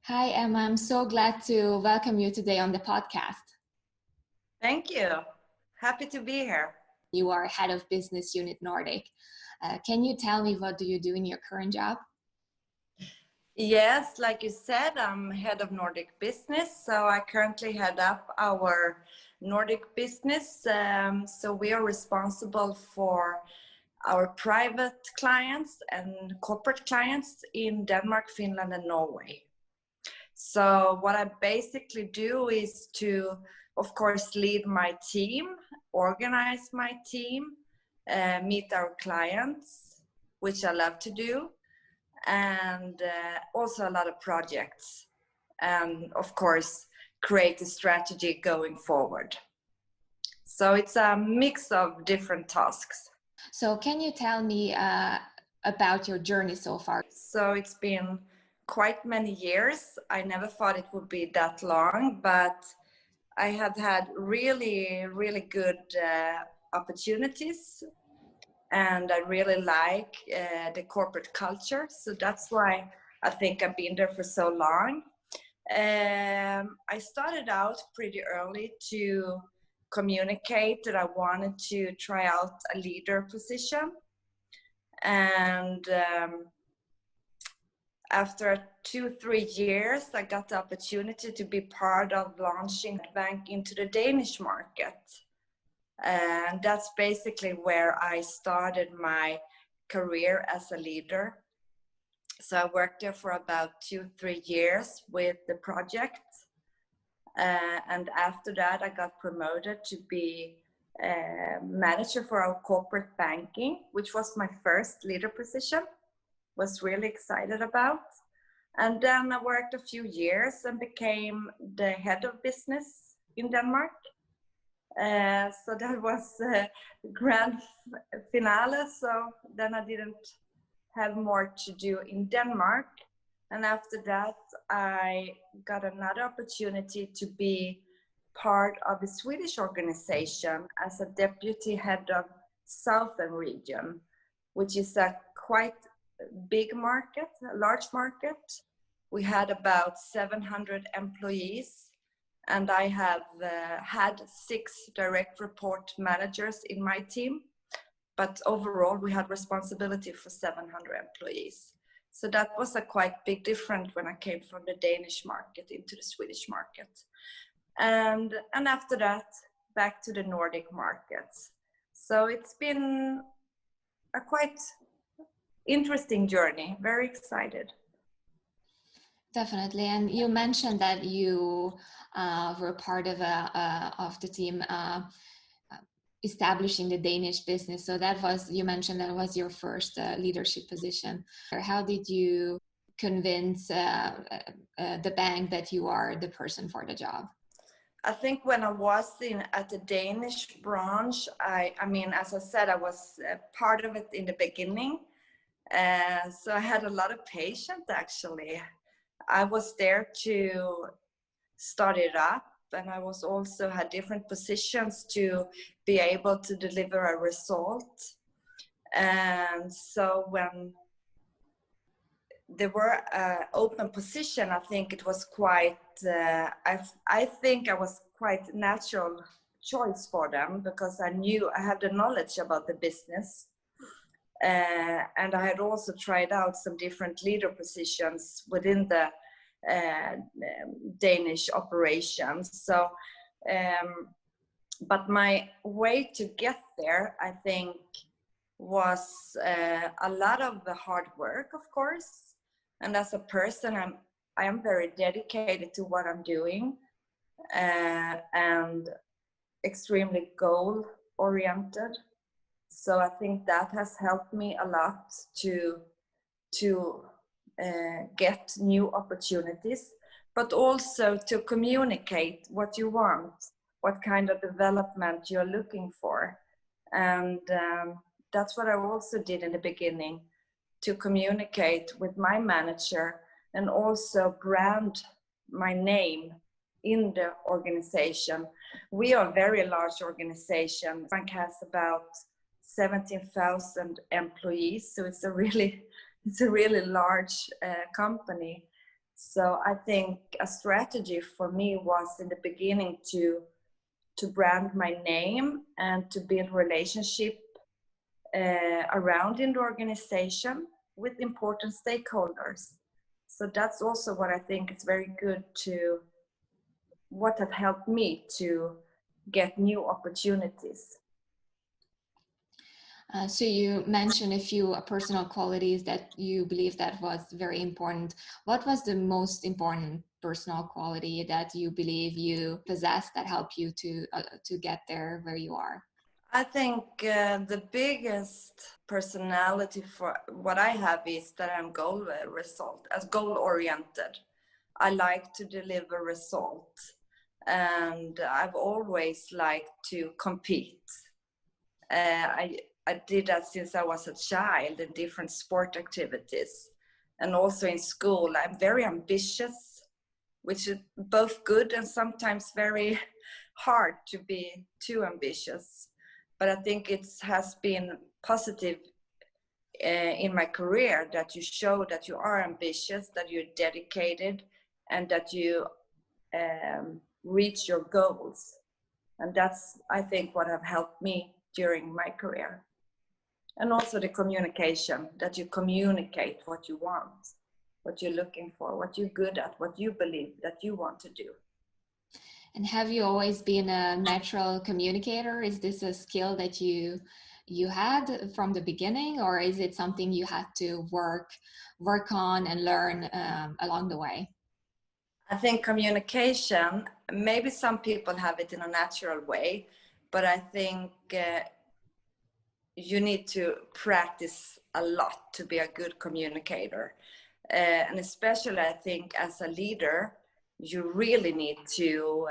Hi, Emma. I'm so glad to welcome you today on the podcast. Thank you. Happy to be here. You are head of business unit Nordic. Can you tell me what do you do in your current job? Yes, like you said, I'm head of Nordic business. So I currently head up our Nordic business. So we are responsible for our private clients and corporate clients in Denmark, Finland, and Norway. So what I basically do is to, of course, lead my team, organize my team, meet our clients, which I love to do, and also a lot of projects, and of course, create a strategy going forward. So it's a mix of different tasks. So can you tell me about your journey so far? So it's been quite many years. I never thought it would be that long, but I have had really good opportunities, and I really like the corporate culture. So that's why I think I've been there for so long. I started out pretty early to communicate that I wanted to try out a leader position. And after 2-3 years, I got the opportunity to be part of launching the bank into the Danish market. And that's basically where I started my career as a leader. So I worked there for about 2-3 years with the project. And after that, I got promoted to be manager for our corporate banking, which was my first leader position. Was really excited about. And then I worked a few years and became the head of business in Denmark. So that was the grand finale. So then I didn't have more to do in Denmark. And after that, I got another opportunity to be part of a Swedish organization as a deputy head of Southern region, which is a quite big market, a large market. We had about 700 employees, and I have had 6 direct report managers in my team. But overall, we had responsibility for 700 employees. So that was a quite big difference when I came from the Danish market into the Swedish market. And after that, back to the Nordic markets. So it's been a quite interesting journey. Very excited. Definitely. And you mentioned that you were part of the team establishing the Danish business. So that was, you mentioned that was your first leadership position. How did you convince the bank that you are the person for the job? I think when I was at the Danish branch, I mean, as I said, I was part of it in the beginning. So I had a lot of patience, actually. I was there to start it up, and I was also had different positions to be able to deliver a result. And so when there were open position, I think it was quite, I think I was quite natural choice for them, because I knew I had the knowledge about the business. And I had also tried out some different leader positions within the Danish operations. So, but my way to get there, I think, was a lot of the hard work, of course. And as a person, I am very dedicated to what I'm doing, and extremely goal oriented. So I think that has helped me a lot to get new opportunities, but also to communicate what you want, what kind of development you're looking for. And that's what I also did in the beginning, to communicate with my manager and also brand my name in the organization. We are a very large organization. The bank has about 17,000 employees, so it's a really large company. So I think a strategy for me was in the beginning to brand my name and to build relationship around in the organization with important stakeholders. So that's also what I think is very good to what have helped me to get new opportunities. So you mentioned a few personal qualities that you believe that was very important. What was the most important personal quality that you believe you possess that helped you to get there where you are? I think the biggest personality for what I have is that I'm goal oriented. I like to deliver results, and I've always liked to compete. I did that since I was a child in different sport activities, and also in school. I'm very ambitious, which is both good and sometimes very hard to be too ambitious. But I think it has been positive in my career that you show that you are ambitious, that you're dedicated, and that you reach your goals. And that's, I think, what have helped me during my career. And also the communication, that you communicate what you want, what you're looking for, what you're good at, what you believe that you want to do. And have you always been a natural communicator? Is this a skill that you had from the beginning, or is it something you had to work on and learn along the way? I think communication, maybe some people have it in a natural way, but I think you need to practice a lot to be a good communicator. And especially I think as a leader, you really need to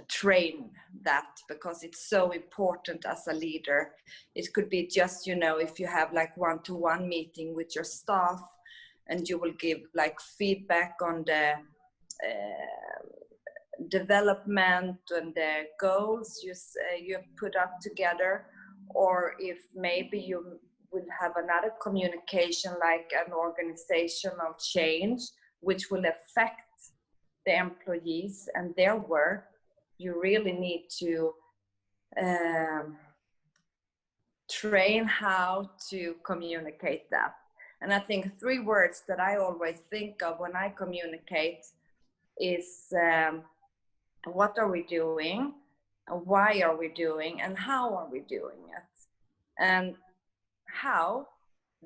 train that, because it's so important as a leader. It could be just, if you have like one-to-one meeting with your staff and you will give like feedback on the development and the goals you put up together, or if maybe you will have another communication like an organizational change which will affect the employees and their work, you really need to train how to communicate that. And I think 3 words that I always think of when I communicate is what are we doing, why are we doing, and how are we doing it. And how,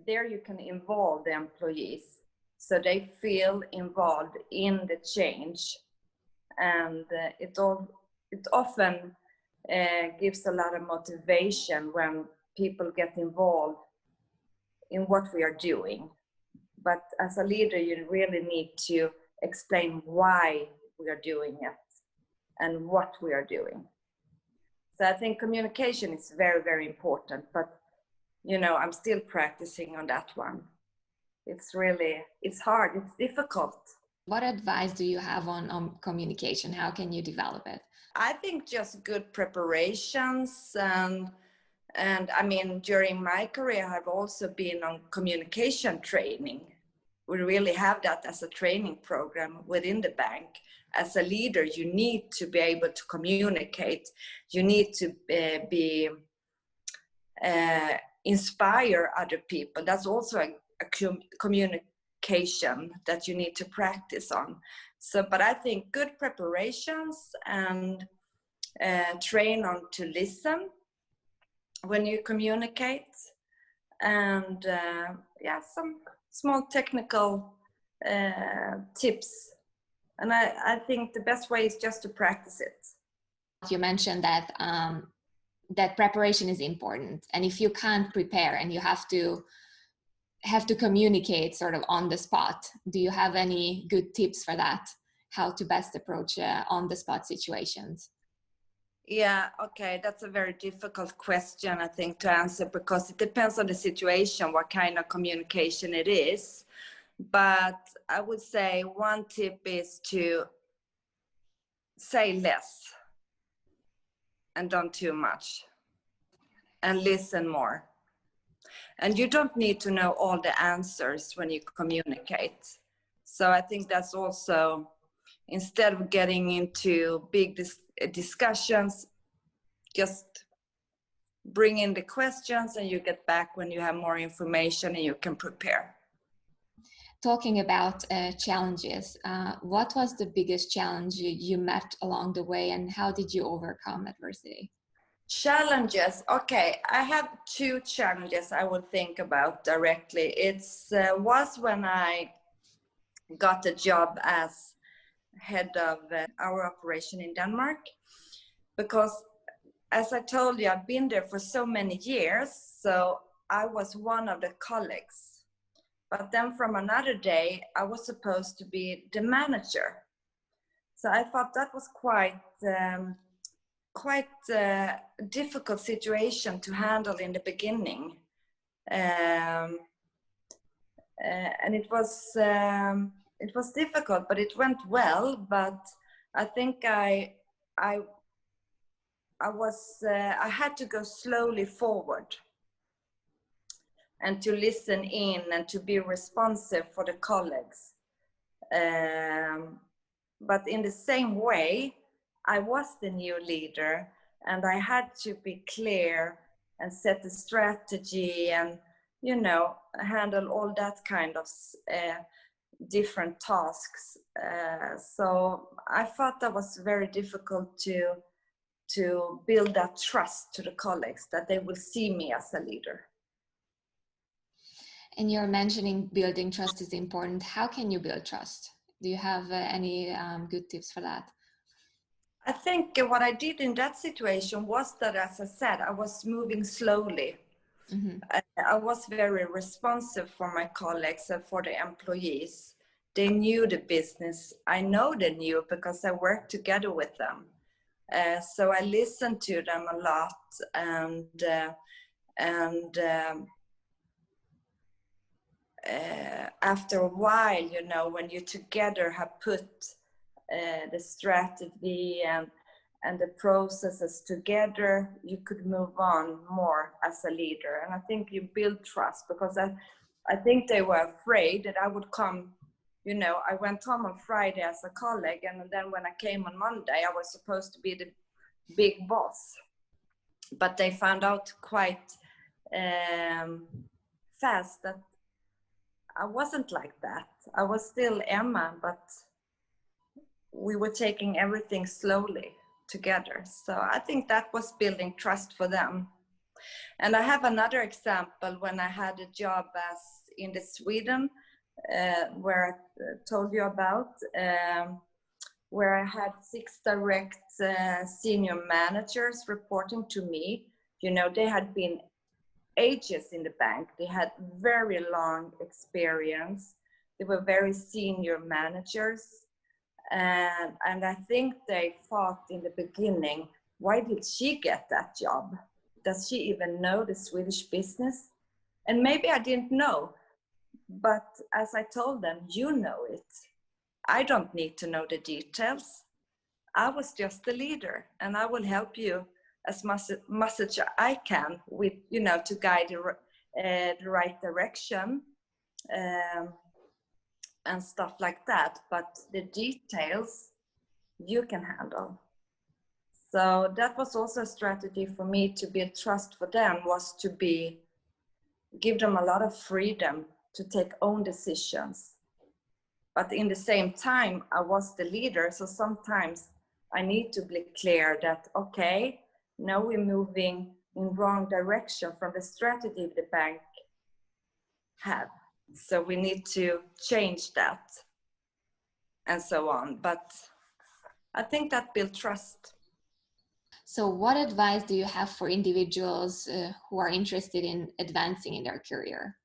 there you can involve the employees so they feel involved in the change. And it often gives a lot of motivation when people get involved in what we are doing. But as a leader, you really need to explain why we are doing it and what we are doing. So I think communication is very, very important, but I'm still practicing on that one. It's hard, it's difficult. What advice do you have on communication? How can you develop it? I think just good preparations, and I mean, during my career, I've also been on communication training. We really have that as a training program within the bank. As a leader, you need to be able to communicate. You need to inspire other people. That's also a communication that you need to practice on. So, but I think good preparations and train on to listen when you communicate, and some small technical tips. And I think the best way is just to practice it. You mentioned that that preparation is important, and if you can't prepare and you have to communicate sort of on the spot, do you have any good tips for that? How to best approach on the spot situations? Yeah, okay, that's a very difficult question, I think, to answer, because it depends on the situation, what kind of communication it is. But I would say one tip is to say less and don't too much, and listen more. And you don't need to know all the answers when you communicate. So I think that's also, instead of getting into big discussions, just bring in the questions and you get back when you have more information and you can prepare. Talking about challenges, what was the biggest challenge you met along the way, and how did you overcome adversity? Challenges. Okay, I have two challenges I would think about directly. It's was when I got a job as head of our operation in Denmark, because as I told you, I've been there for so many years, so I was one of the colleagues. But then from another day, I was supposed to be the manager. So I thought that was quite a difficult situation to handle in the beginning. And it was difficult, but it went well. But I think I had to go slowly forward, and to listen in and to be responsive for the colleagues. But in the same way, I was the new leader, and I had to be clear and set the strategy and, you know, handle all that kind of different tasks. So I thought that was very difficult to build that trust to the colleagues, that they will see me as a leader. And you're mentioning building trust is important. How can you build trust? Do you have any good tips for that? I think what I did in that situation was that, as I said, I was moving slowly. Mm-hmm. I was very responsive for my colleagues and for the employees. They knew the business. I know they knew because I worked together with them. So I listened to them a lot, and after a while, you know, when you together have put the strategy and the processes together, you could move on more as a leader. And I think you build trust, because I think they were afraid that I would come, you know, I went home on Friday as a colleague, and then when I came on Monday, I was supposed to be the big boss. But they found out quite fast that I wasn't like that. I was still Emma, but we were taking everything slowly together. So I think that was building trust for them. And I have another example when I had a job as in the Sweden, where I told you about, where I had 6 direct senior managers reporting to me. You know, they had been ages in the bank. They had very long experience. They were very senior managers. And I think they thought in the beginning, why did she get that job? Does she even know the Swedish business? And maybe I didn't know. But as I told them, you know it. I don't need to know the details. I was just the leader, and I will help you as much as I can with, you know, to guide the right direction and stuff like that. But the details you can handle. So that was also a strategy for me to build trust for them, was to give them a lot of freedom to take own decisions. But in the same time, I was the leader, so sometimes I need to be clear that, okay, now we're moving in wrong direction from the strategy the bank had. So we need to change that and so on. But I think that builds trust. So what advice do you have for individuals who are interested in advancing in their career?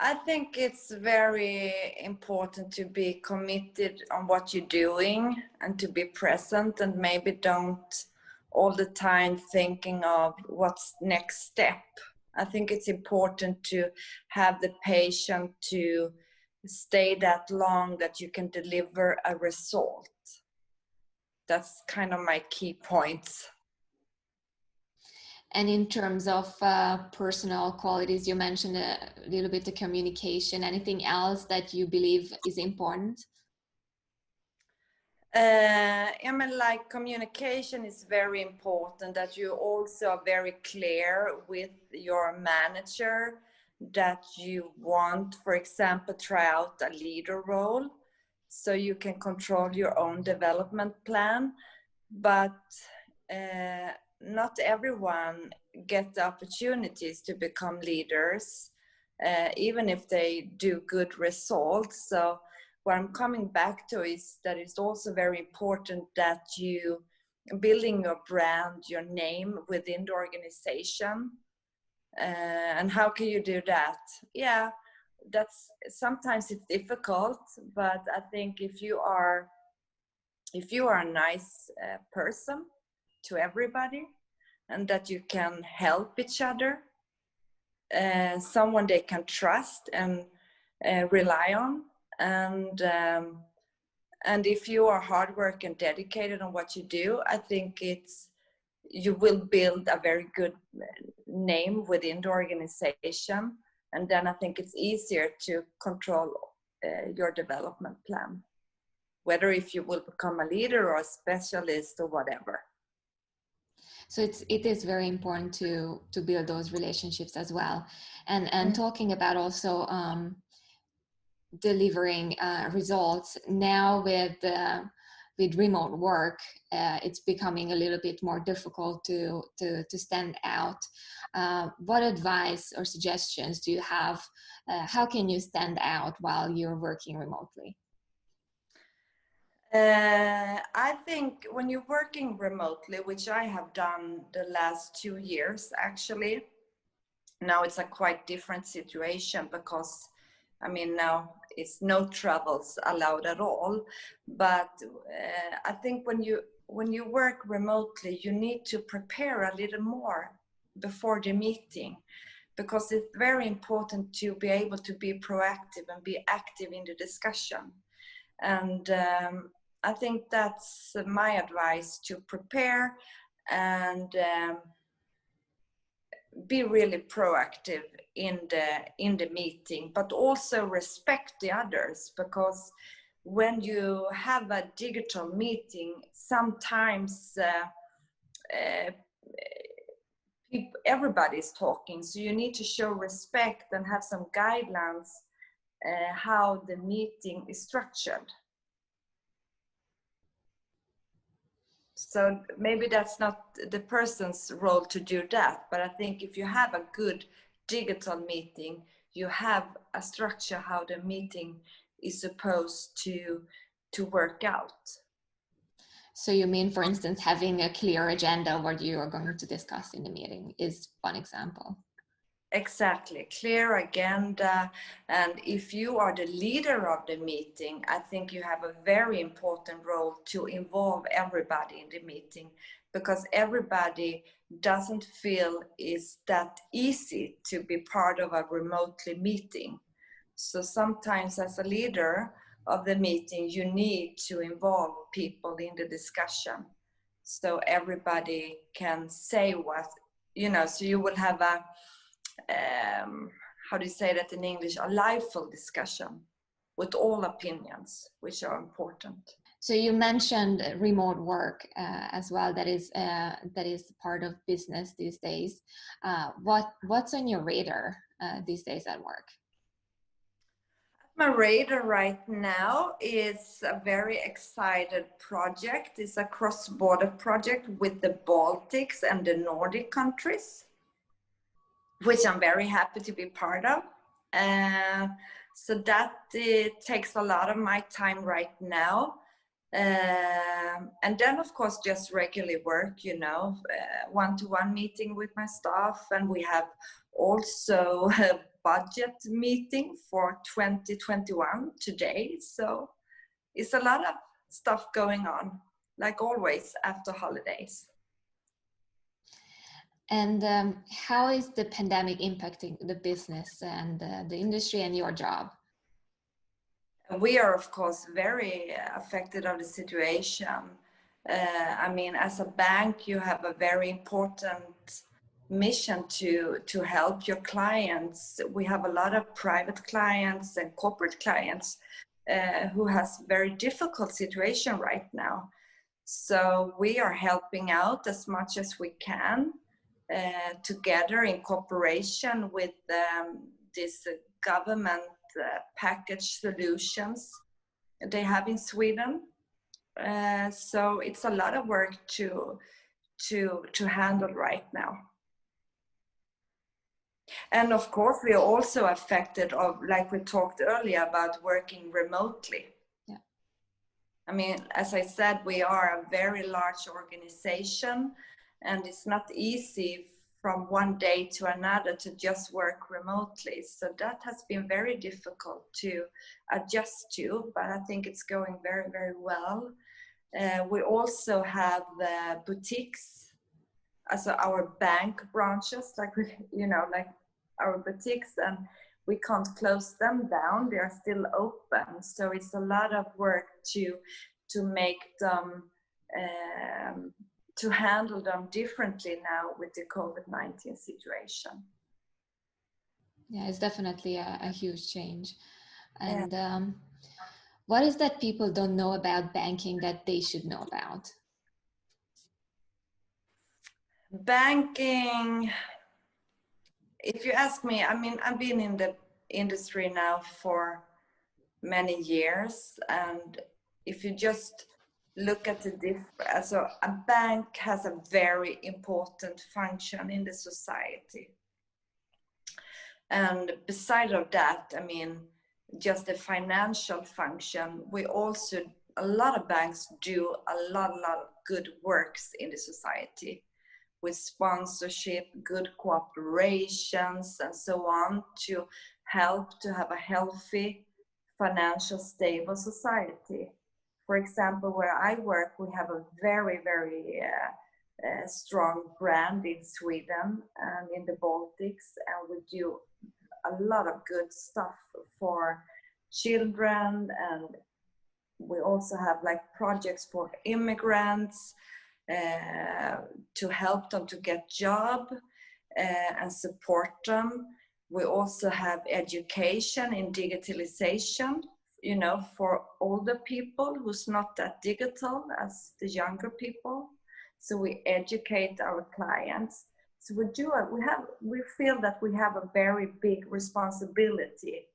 I think it's very important to be committed on what you're doing and to be present, and maybe don't all the time thinking of what's next step. I think it's important to have the patience to stay that long that you can deliver a result. That's kind of my key points. And in terms of personal qualities, you mentioned a little bit the communication. Anything else that you believe is important? I mean, like communication is very important, that you also are very clear with your manager that you want, for example, try out a leader role so you can control your own development plan. But not everyone gets the opportunities to become leaders, even if they do good results. So what I'm coming back to is that it's also very important that you building your brand, your name within the organization. And how can you do that? Yeah, that's sometimes it's difficult, but I think if you are a nice person to everybody, and that you can help each other, someone they can trust and rely on, and if you are hard work and dedicated on what you do, I think you will build a very good name within the organization, and then I think it's easier to control your development plan, whether if you will become a leader or a specialist or whatever. So it is very important to build those relationships as well, and talking about also delivering results now with remote work. It's becoming a little bit more difficult to stand out. What advice or suggestions do you have? How can you stand out while you're working remotely? I think when you're working remotely, which I have done the last 2 years actually, now it's a quite different situation because I mean now it's no travels allowed at all. But I think when you work remotely, you need to prepare a little more before the meeting, because it's very important to be able to be proactive and be active in the discussion. And I think that's my advice, to prepare and be really proactive in the meeting, but also respect the others, because when you have a digital meeting, sometimes everybody's talking, so you need to show respect and have some guidelines how the meeting is structured. So maybe that's not the person's role to do that, but I think if you have a good digital meeting, you have a structure how the meeting is supposed to work out. So you mean, for instance, having a clear agenda of what you are going to discuss in the meeting is one example. Exactly, clear agenda. And if you are the leader of the meeting, I think you have a very important role to involve everybody in the meeting, because everybody doesn't feel it's that easy to be part of a remotely meeting. So sometimes as a leader of the meeting, you need to involve people in the discussion so everybody can say what, so you will have a how do you say that in English, a lively discussion with all opinions, which are important. So you mentioned remote work as well. That is part of business these days. What's on your radar these days at work? My radar right now is a very excited project. It's a cross-border project with the Baltics and the Nordic countries, which I'm very happy to be part of. So that takes a lot of my time right now. And then of course just regular work, one-to-one meeting with my staff, and we have also a budget meeting for 2021 today. So it's a lot of stuff going on, like always after holidays. And how is the pandemic impacting the business and the industry and your job? We are, of course, very affected of the situation. I mean, as a bank, you have a very important mission to help your clients. We have a lot of private clients and corporate clients who has very difficult situation right now. So we are helping out as much as we can together in cooperation with this government package solutions they have in Sweden. So it's a lot of work to handle right now. And of course, we are also affected of, like we talked earlier about working remotely. Yeah. I mean, as I said, we are a very large organization, and it's not easy from one day to another to just work remotely. So that has been very difficult to adjust to, but I think it's going very, very well. We also have boutiques, also our bank branches, like like our boutiques, and we can't close them down. They are still open. So it's a lot of work to make them, to handle them differently now with the COVID-19 situation. Yeah, it's definitely a huge change. And Yeah. what is that people don't know about banking that they should know about? Banking, if you ask me, I mean, I've been in the industry now for many years, and if you just look at the difference, so a bank has a very important function in the society. And beside of that, I mean, just the financial function, we also, a lot of banks do a lot of good works in the society with sponsorship, good cooperations, and so on, to help to have a healthy, financial, stable society. For example, where I work, we have a very, very strong brand in Sweden and in the Baltics, and we do a lot of good stuff for children, and we also have like projects for immigrants to help them to get job and support them. We also have education in digitalization, for older people who's not that digital as the younger people. So we educate our clients. So we feel that we have a very big responsibility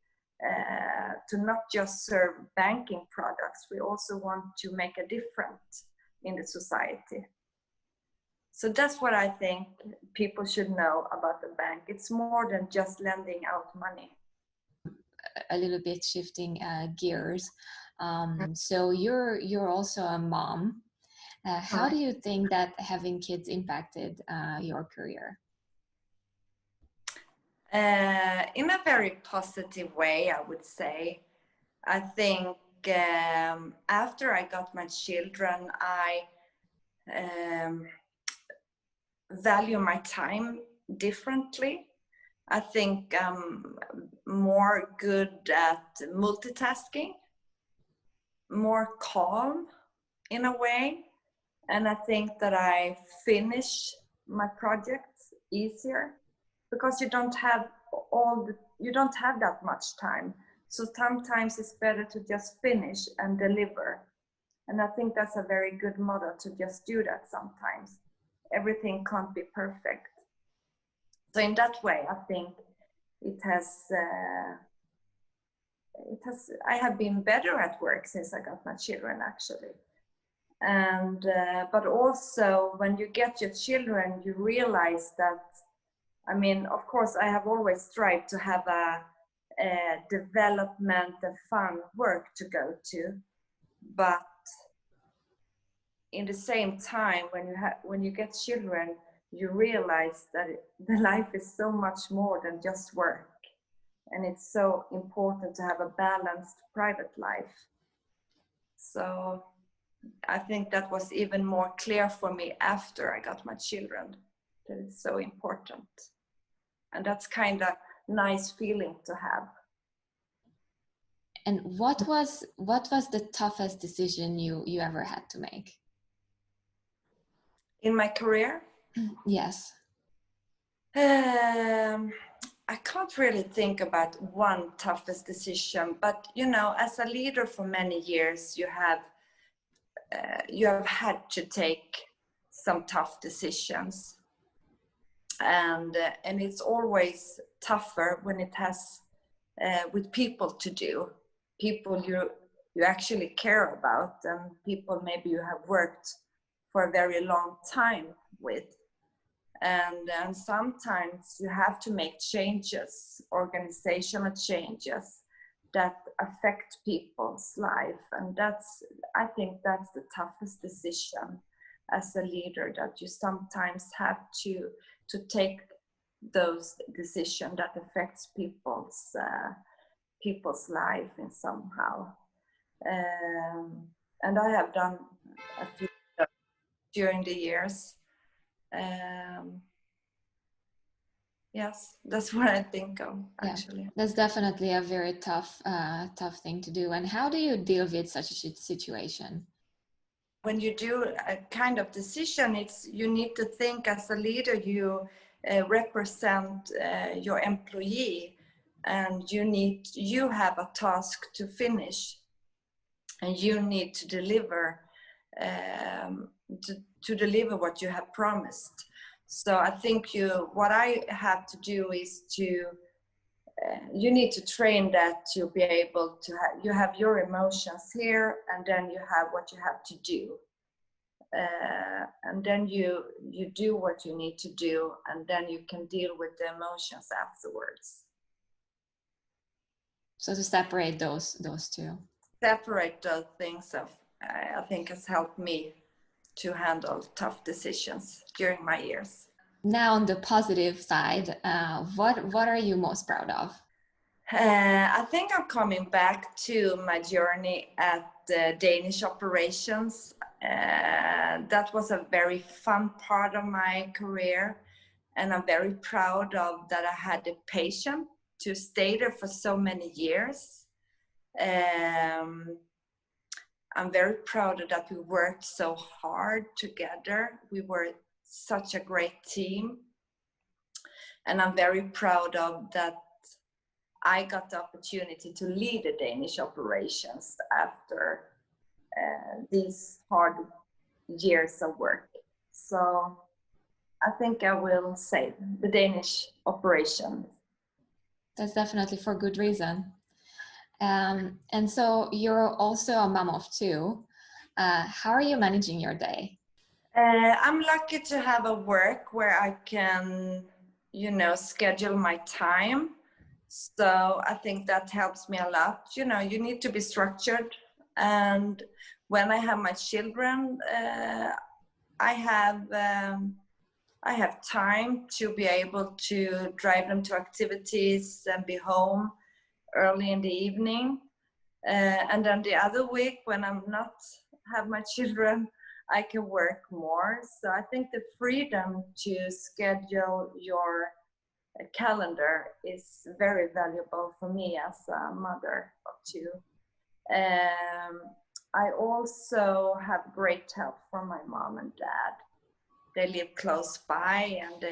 to not just serve banking products. We also want to make a difference in the society. So that's what I think people should know about the bank. It's more than just lending out money. A little bit shifting gears. So you're also a mom. How do you think that having kids impacted your career? In a very positive way, I would say. I think after I got my children, I value my time differently. I think I'm more good at multitasking, more calm in a way, and I think that I finish my projects easier because you don't have that much time. So sometimes it's better to just finish and deliver. And I think that's a very good model, to just do that sometimes. Everything can't be perfect. So in that way, I think I have been better at work since I got my children, actually. And but also when you get your children, you realize that, I mean, of course, I have always strived to have a development and fun work to go to, but in the same time, when you get children, you realize that the life is so much more than just work, and it's so important to have a balanced private life. So I think that was even more clear for me after I got my children, that it's so important, and that's kind of nice feeling to have. And what was the toughest decision you ever had to make? In my career? Yes. Um, I can't really think about one toughest decision, but you know, as a leader for many years, you have had to take some tough decisions, and it's always tougher when it has with people to do, people you actually care about, and people maybe you have worked for a very long time with. And sometimes you have to make changes, organizational changes that affect people's life. And I think that's the toughest decision as a leader, that you sometimes have to take those decisions that affects people's life in somehow. And I have done a few during the years. Yes, that's what I think of, actually. Yeah, that's definitely a very tough thing to do. And how do you deal with such a situation? When you do a kind of decision, you need to think as a leader, you represent your employee, and you have a task to finish, and you need to deliver to deliver what you have promised. So I think what I have to do is you need to train that to be able to you have your emotions here, and then you have what you have to do, and then you do what you need to do, and then you can deal with the emotions afterwards. So to separate those two. Separate those things I think has helped me to handle tough decisions during my years. Now, on the positive side, what are you most proud of? I think I'm coming back to my journey at the Danish operations. That was a very fun part of my career, and I'm very proud of that I had the patience to stay there for so many years. I'm very proud of that we worked so hard together. We were such a great team. And I'm very proud of that I got the opportunity to lead the Danish operations after these hard years of work. So I think I will say the Danish operation. That's definitely for good reason. And so you're also a mom of two. How are you managing your day? I'm lucky to have a work where I can, schedule my time. So I think that helps me a lot. You need to be structured. And when I have my children, I have time to be able to drive them to activities and be home early in the evening. And then the other week when I'm not have my children, I can work more. So I think the freedom to schedule your calendar is very valuable for me as a mother of two. I also have great help from my mom and dad. They live close by, and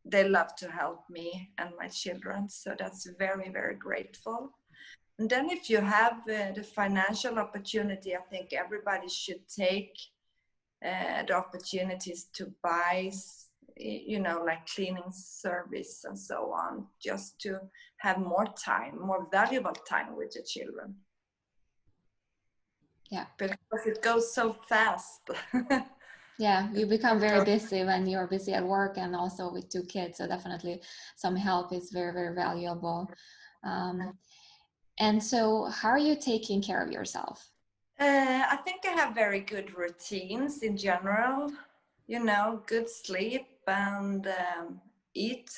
they love to help me and my children. So that's very, very grateful. And then if you have the financial opportunity, I think everybody should take the opportunities to buy, like cleaning service and so on, just to have more time, more valuable time with the children. Yeah. Because it goes so fast. Yeah, you become very busy when you're busy at work and also with two kids. So definitely some help is very, very valuable. And so how are you taking care of yourself? I think I have very good routines in general, good sleep and eat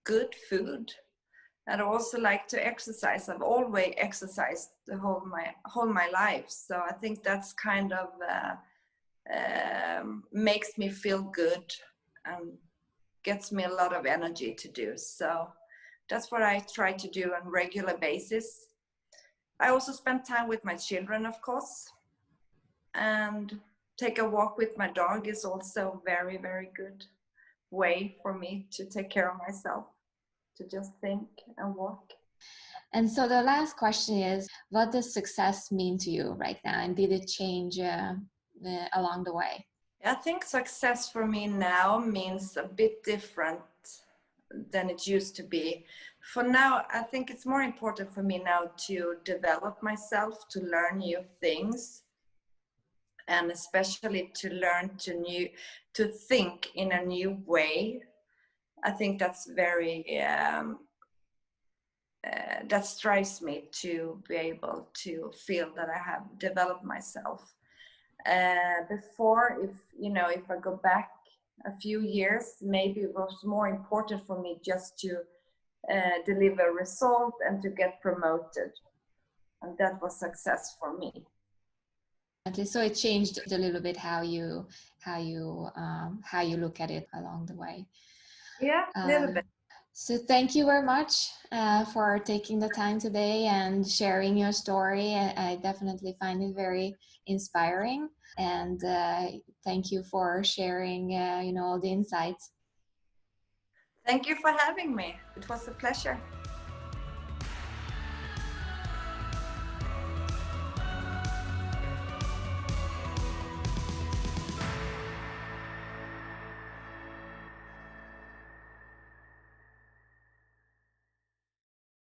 good food. And I also like to exercise. I've always exercised the whole my life. So I think that's kind of makes me feel good and gets me a lot of energy to do. So that's what I try to do on a regular basis. I also spend time with my children, of course, and take a walk with my dog is also very, very good. way for me to take care of myself, to just think and walk. And so the last question is, what does success mean to you right now? And did it change along the way? I think success for me now means a bit different than it used to be. For now, I think it's more important for me now to develop myself, to learn new things, and especially to learn to think in a new way. I think that's very that strives me to be able to feel that I have developed myself. Before, if I go back a few years, maybe it was more important for me just to deliver a result and to get promoted, and that was success for me. So it changed a little bit how you look at it along the way. Yeah, a little bit. So thank you very much for taking the time today and sharing your story. I definitely find it very inspiring, and thank you for sharing all the insights. Thank you for having me. It was a pleasure.